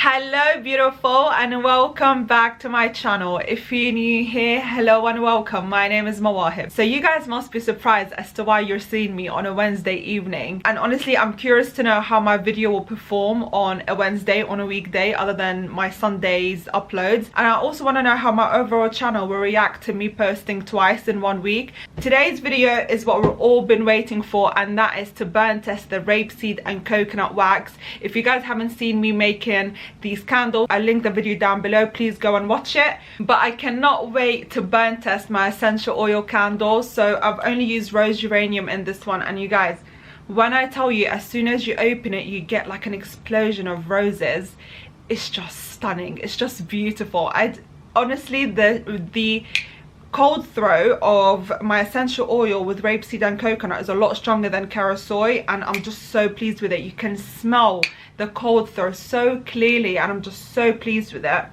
Hello beautiful, and welcome back to my channel. If you're new here, hello and welcome. My name is Mawaheb. So you guys must be surprised as to why you're seeing me on a Wednesday evening, and honestly I'm curious to know how my video will perform on a Wednesday, on a weekday, other than my Sunday's uploads. And I also want to know how my overall channel will react to me posting twice in 1 week. Today's video is what we've all been waiting for, and that is to burn test the rapeseed and coconut wax. If you guys haven't seen me making these candles, I link the video down below, please go and watch it. But I cannot wait to burn test my essential oil candles. So I've only used rose geranium in this one, and you guys, when I tell you, as soon as you open it you get like an explosion of roses. It's just stunning, it's just beautiful. Honestly, the cold throw of my essential oil with rapeseed and coconut is a lot stronger than kerosene, and I'm just so pleased with it. You can smell the cold throw so clearly, and I'm just so pleased with it.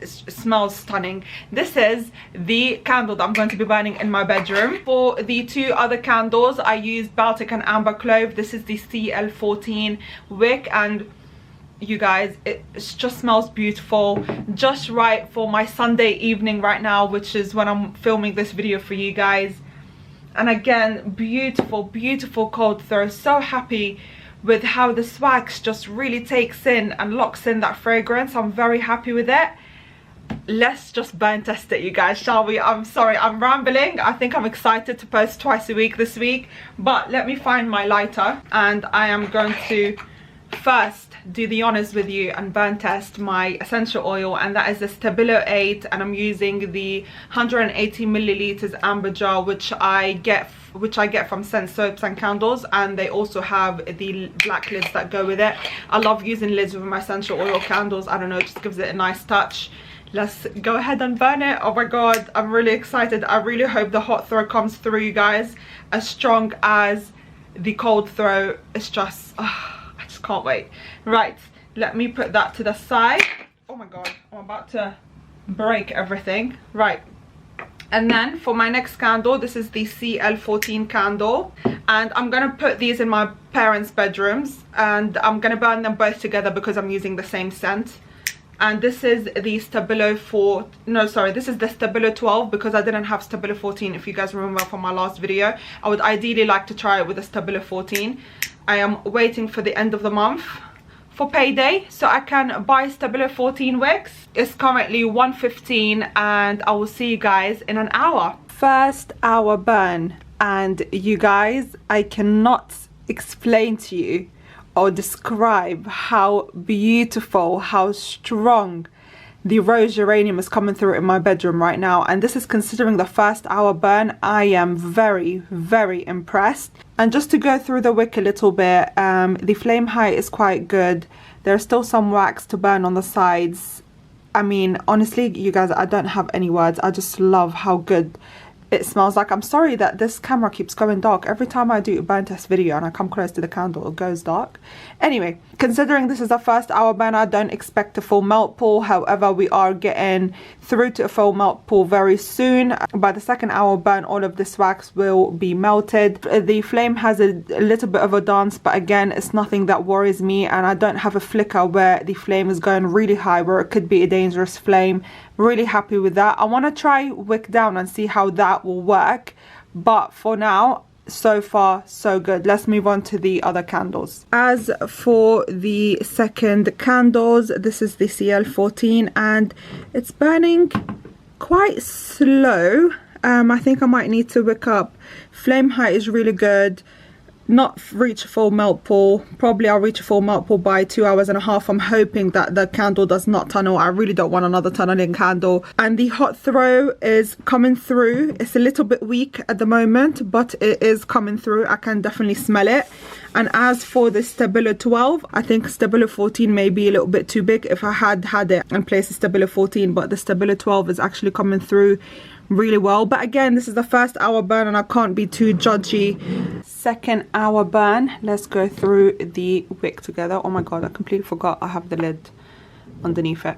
It smells stunning. This is the candle that I'm going to be burning in my bedroom. For the two other candles I used Baltic and Amber Clove. This is the CL14 wick, and you guys, it just smells beautiful, just right for my Sunday evening right now, which is when I'm filming this video for you guys. And again, beautiful cold throw. So happy with how the wax just really takes in and locks in that fragrance. I'm very happy with it. Let's just burn test it, you guys, shall we? I'm sorry, I'm rambling. I think I'm excited to post twice a week this week, but let me find my lighter, and I am going to first do the honors with you and burn test my essential oil, and that is the Stabilo 8, and I'm using the 180 milliliters amber jar, which I get from Scent Soaps and Candles, and they also have the black lids that go with it. I love using lids with my essential oil candles. I don't know, it just gives it a nice touch. Let's go ahead and burn it. Oh my god, I'm really excited. I really hope the hot throw comes through, you guys, as strong as the cold throw. It's just I just can't wait. Right, let me put that to the side. Oh my god, I'm about to break everything. Right, and then for my next candle, this is the CL14 candle, and I'm gonna put these in my parents' bedrooms, and I'm gonna burn them both together because I'm using the same scent. And this is the Stabilo this is the Stabilo 12, because I didn't have Stabilo 14. If you guys remember from my last video, I would ideally like to try it with a Stabilo 14. I am waiting for the end of the month for payday so I can buy Stabilo 14 wicks. It's currently 1:15, and I will see you guys in an hour. First hour burn, and you guys, I cannot explain to you or describe how beautiful, how strong the rose geranium is coming through in my bedroom right now. And this is considering the first hour burn. I am very impressed. And just to go through the wick a little bit, the flame height is quite good. There's still some wax to burn on the sides. I mean, honestly, you guys, I don't have any words. I just love how good it smells. Like, I'm sorry that this camera keeps going dark. Every time I do a burn test video and I come close to the candle, it goes dark. Anyway, considering this is a first hour burn, I don't expect a full melt pool. However, we are getting through to a full melt pool very soon. By the second hour burn, all of this wax will be melted. The flame has a little bit of a dance, but again, it's nothing that worries me, and I don't have a flicker where the flame is going really high, where it could be a dangerous flame. Really happy with that. I want to try wick down and see how that will work, but for now, so far so good. Let's move on to the other candles. As for the second candles, this is the CL14, and it's burning quite slow. I think I might need to wick up. Flame height is really good. Not reach a full melt pool. Probably I'll reach a full melt pool by 2.5 hours. I'm hoping that the candle does not tunnel. I really don't want another tunneling candle. And the hot throw is coming through. It's a little bit weak at the moment, but it is coming through. I can definitely smell it. And as for the Stabilo 12, I think Stabilo 14 may be a little bit too big if I had it and placed the Stabilo 14, but the Stabilo 12 is actually coming through really well. But again, this is the first hour burn and I can't be too judgy. Second hour burn, let's go through the wick together. Oh my god, I completely forgot I have the lid. underneath it.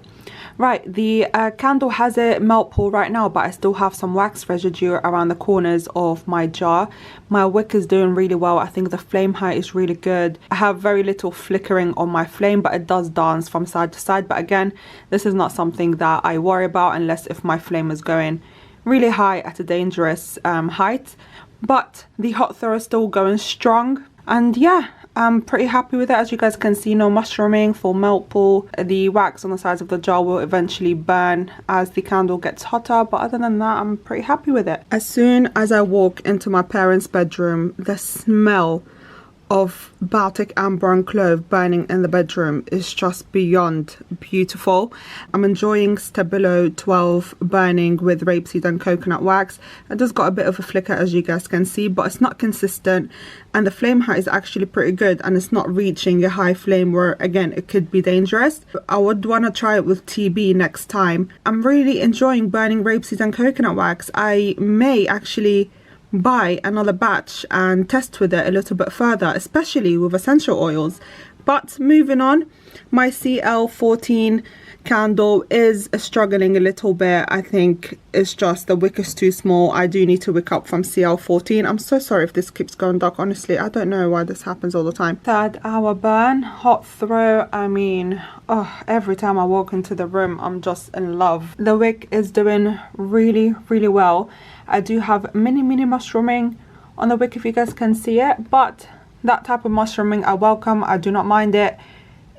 Right, the candle has a melt pool right now, but I still have some wax residue around the corners of my jar. My wick is doing really well. I think the flame height is really good. I have very little flickering on my flame, but it does dance from side to side. But again, this is not something that I worry about unless if my flame is going really high at a dangerous height. But the hot throw is still going strong, and yeah, I'm pretty happy with it. As you guys can see, no mushrooming, full melt pool. The wax on the sides of the jar will eventually burn as the candle gets hotter, but other than that, I'm pretty happy with it. As soon as I walk into my parents' bedroom, the smell of Baltic amber and clove burning in the bedroom is just beyond beautiful. I'm enjoying Stabilo 12 burning with rapeseed and coconut wax. It just got a bit of a flicker, as you guys can see, but it's not consistent, and the flame height is actually pretty good, and it's not reaching a high flame where again it could be dangerous. I would want to try it with TB next time. I'm really enjoying burning rapeseed and coconut wax. I may actually buy another batch and test with it a little bit further, especially with essential oils. But moving on, my CL14 candle is struggling a little bit. I think it's just the wick is too small. I do need to wick up from CL14. I'm so sorry if this keeps going dark. Honestly, I don't know why this happens all the time. 3rd hour burn, hot throw. I mean, oh, every time I walk into the room, I'm just in love. The wick is doing really, really well. I do have mini mushrooming on the wick, if you guys can see it, but that type of mushrooming I welcome. I do not mind it.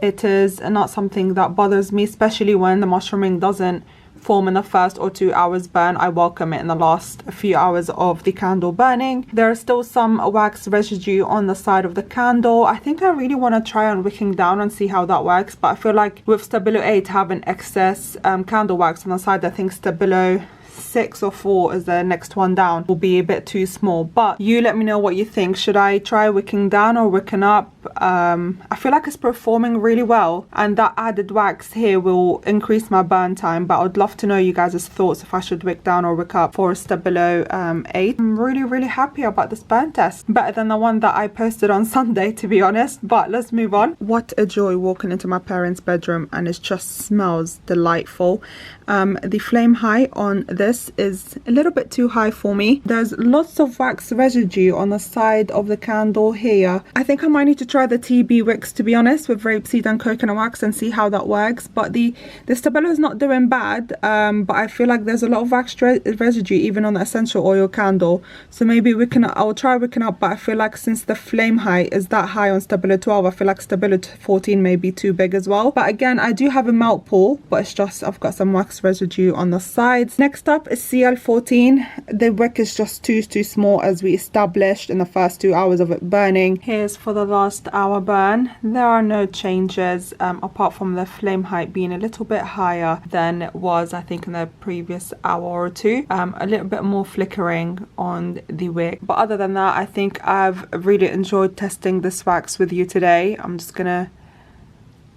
It is not something that bothers me, especially when the mushrooming doesn't form in the 1st or 2 hours burn. I welcome it in the last few hours of the candle burning. There is still some wax residue on the side of the candle. I think I really want to try on wicking down and see how that works, but I feel like with Stabilo 8 having excess candle wax on the side, I think Stabilo 6 or 4 is the next one down will be a bit too small. But you let me know what you think. Should I try wicking down or wicking up? I feel like it's performing really well, and that added wax here will increase my burn time, but I would love to know you guys' thoughts if I should wick down or wick up for Stabilo 8. I'm really happy about this burn test. Better than the one that I posted on Sunday, to be honest. But let's move on. What a joy walking into my parents' bedroom, and it just smells delightful. The flame height on this is a little bit too high for me. There's lots of wax residue on the side of the candle here. I think I might need to try the TB wicks, to be honest, with rapeseed and coconut wax and see how that works. But the Stabilo is not doing bad, but I feel like there's a lot of wax residue even on the essential oil candle. So maybe I'll try wicking up, but I feel like since the flame height is that high on Stabilo 12, I feel like Stabilo 14 may be too big as well. But again, I do have a melt pool, but it's just I've got some wax residue on the sides. Next up is CL14. The wick is just too small, as we established in the first 2 hours of it burning. Here's for the last hour burn. There are no changes apart from the flame height being a little bit higher than it was, I think, in the previous hour or two. A little bit more flickering on the wick, but other than that, I think I've really enjoyed testing this wax with you today. I'm just gonna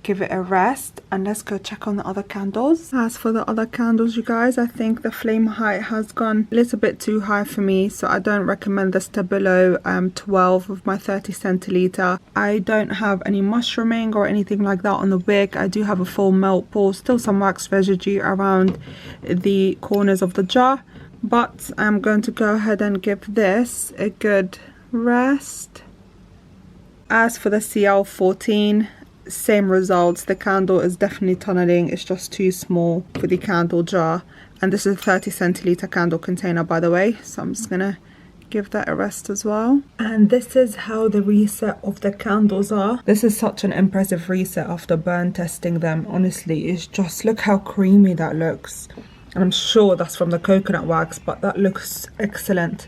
give it a rest and let's go check on the other candles. As for the other candles, you guys, I think the flame height has gone a little bit too high for me, so I don't recommend the Stabilo 12 with my 30 centiliter. I don't have any mushrooming or anything like that on the wick. I do have a full melt pool, still some wax residue around the corners of the jar, but I'm going to go ahead and give this a good rest. As for the CL14, same results. The candle is definitely tunneling. It's just too small for the candle jar, and this is a 30 centiliter candle container, by the way, so I'm just gonna give that a rest as well. And this is how the reset of the candles are. This is such an impressive reset after burn testing them. Honestly, it's just, look how creamy that looks, and I'm sure that's from the coconut wax, but that looks excellent.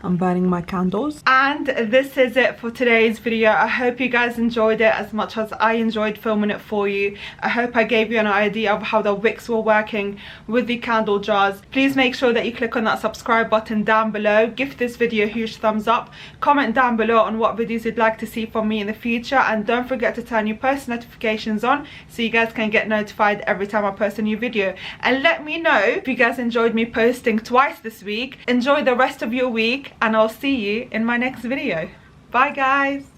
I'm burning my candles. And this is it for today's video. I hope you guys enjoyed it as much as I enjoyed filming it for you. I hope I gave you an idea of how the wicks were working with the candle jars. Please make sure that you click on that subscribe button down below. Give this video a huge thumbs up. Comment down below on what videos you'd like to see from me in the future, and don't forget to turn your post notifications on so you guys can get notified every time I post a new video. And let me know if you guys enjoyed me posting twice this week. Enjoy the rest of your week, and I'll see you in my next video. Bye guys.